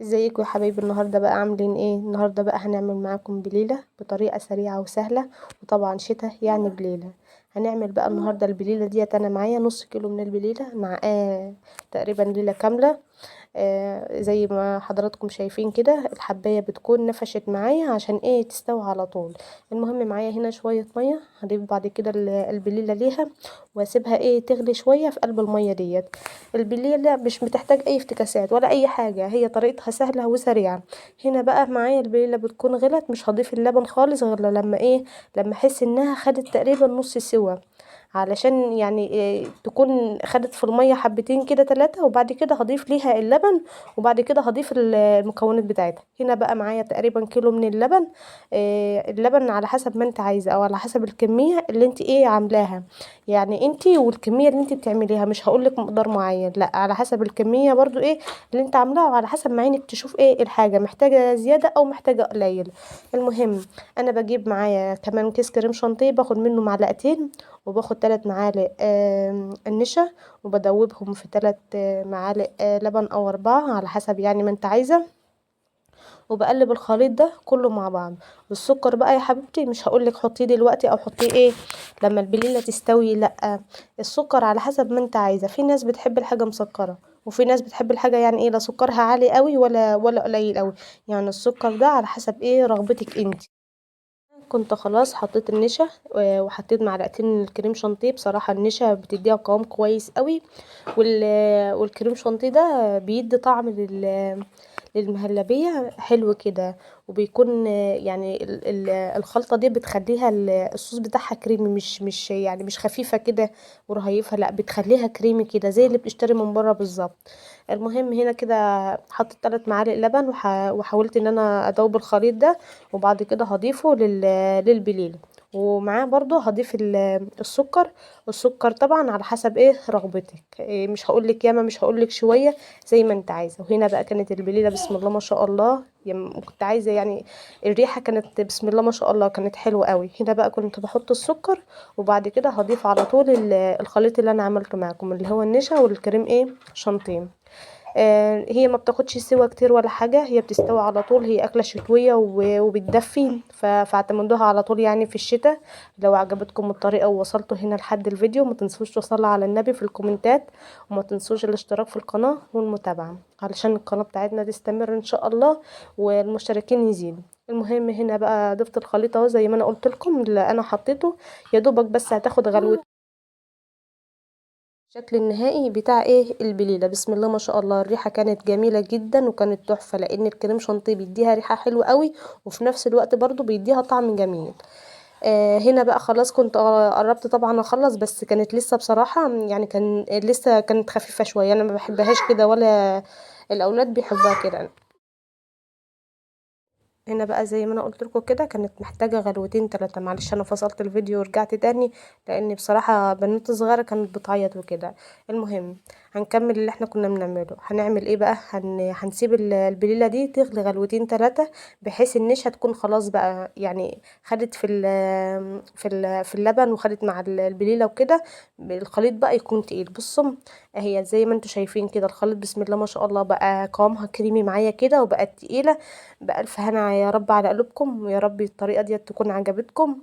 ازيكم يا حبايبي؟ النهارده بقى عاملين ايه؟ النهارده بقى هنعمل معاكم بليله بطريقه سريعه وسهله، وطبعا شتا يعني بليله. هنعمل بقى النهارده البليله ديت. انا معايا نص كيلو من البليله، معاه تقريبا ليله كامله. زي ما حضراتكم شايفين كده الحبايه بتكون نفشت معايا عشان ايه تستوي على طول. المهم معايا هنا شويه ميه، هضيف بعد كده البليله ليها واسيبها ايه تغلي شويه في قلب الميه ديت. البليله مش بتحتاج اي افتكاسات ولا اي حاجه، هي طريقتها سهله وسريعه. هنا بقى معايا البليله بتكون غلت، مش هضيف اللبن خالص غير لما ايه، لما احس انها خدت تقريبا نص سوا، علشان يعني إيه تكون خدت في الميه حبتين كده 3، وبعد كده هضيف ليها اللبن، وبعد كده هضيف المكونات بتاعتها. هنا بقى معايا تقريبا كيلو من اللبن. اللبن على حسب ما انت عايزه او على حسب الكميه اللي انت ايه عاملاها، يعني انت والكميه اللي انت بتعمليها، مش هقولك مقدار معين، لا على حسب الكميه برضو ايه اللي انت عاملاها، وعلى حسب ما عينك تشوف ايه الحاجه محتاجه زياده او محتاجه قليل. المهم انا بجيب معايا كمان كيس كريم شانتيه، باخد منه معلقتين، وباخد 3 معالق النشا، وبدوبهم في 3 معالق لبن او 4 على حسب يعني ما انت عايزه، وبقلب الخليط ده كله مع بعض. والسكر بقى يا حبيبتي مش هقولك حطيه دلوقتي او حطيه ايه لما البليله تستوي، لا، السكر على حسب ما انت عايزه. في ناس بتحب الحاجه مسكره، وفي ناس بتحب الحاجه يعني ايه لا سكرها عالي قوي ولا قليل قوي، يعني السكر ده على حسب ايه رغبتك انت. كنت خلاص حطيت النشا وحطيت معلقتين من الكريم شانتيه. بصراحه النشا بتديها قوام كويس قوي، والكريم شانتيه ده بيدي طعم للمهلبية حلو كده. وبيكون يعني الخلطة دي بتخليها الصوص بتاعها كريمي، مش يعني مش خفيفة كده ورهيفة، لا بتخليها كريمي كده زي اللي بتشتري من بره بالظبط. المهم هنا كده حطيت 3 معالق لبن وحاولت ان انا ادوب الخليط ده، وبعد كده هضيفه للبليل، ومعاه برضو هضيف السكر. والسكر طبعا على حسب ايه رغبتك، إيه مش هقولك ياما مش هقولك شوية، زي ما انت عايزه. وهنا بقى كانت البليله بسم الله ما شاء الله، كنت عايزه يعني الريحه كانت بسم الله ما شاء الله، كانت حلوه قوي. هنا بقى كنت بحط السكر، وبعد كده هضيف على طول الخليط اللي انا عملته معاكم اللي هو النشا والكريم ايه شانتيه. هي ما بتاخدش سوا كتير ولا حاجة، هي بتستوي على طول، هي أكلة شتوية وبتدفي، فاعتمدوها على طول يعني في الشتاء. لو عجبتكم الطريقة ووصلتوا هنا لحد الفيديو ما تنسوش تصلوا على النبي في الكومنتات، وما تنسوش الاشتراك في القناة والمتابعة علشان القناة بتاعتنا تستمر ان شاء الله والمشتركين يزيدوا. المهم هنا بقى ضفت الخليط اهو زي ما انا قلت لكم اللي انا حطيته، يا دوبك بس هتاخد غلوة. الشكل النهائي بتاع ايه البليله بسم الله ما شاء الله، الريحه كانت جميله جدا وكانت تحفه، لان الكريم شانتيه بيديها ريحه حلوه قوي، وفي نفس الوقت برضو بيديها طعم جميل. هنا بقى خلاص كنت قربت طبعا اخلص، بس كانت لسه بصراحه يعني كان لسه كانت خفيفه شويه، انا ما بحبهاش كده ولا الاولاد بيحبوها كده. هنا بقى زي ما انا قلت لكم كده كانت محتاجه غلوتين 3، معلش انا فصلت الفيديو ورجعت تاني لان بصراحه بنوته صغيره كانت بتعيط وكده. المهم هنكمل اللي احنا كنا بنعمله. هنعمل ايه بقى؟ هنسيب البليله دي تغلي غلوتين 3، بحيث النشا تكون خلاص بقى يعني خدت في اللبن وخدت مع البليله وكده، الخليط بقى يكون تقيل. بصوا اهي زي ما انتم شايفين كده الخليط بسم الله ما شاء الله بقى قوامها كريمي معايا كده وبقت تقيله. بألف هنا يا رب على قلوبكم، ويا رب الطريقة دي تكون عجبتكم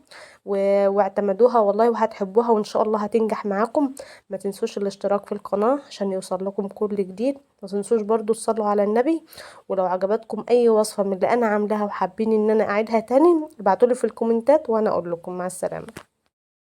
واعتمدوها والله وهتحبوها، وإن شاء الله هتنجح معاكم. ما تنسوش الاشتراك في القناة عشان يوصل لكم كل جديد، ما تنسوش برضو تصلوا على النبي. ولو عجبتكم أي وصفة من اللي أنا عاملاها وحابين إن أنا أعيدها تاني ابعتولي في الكومنتات وأنا أقول لكم. مع السلامة.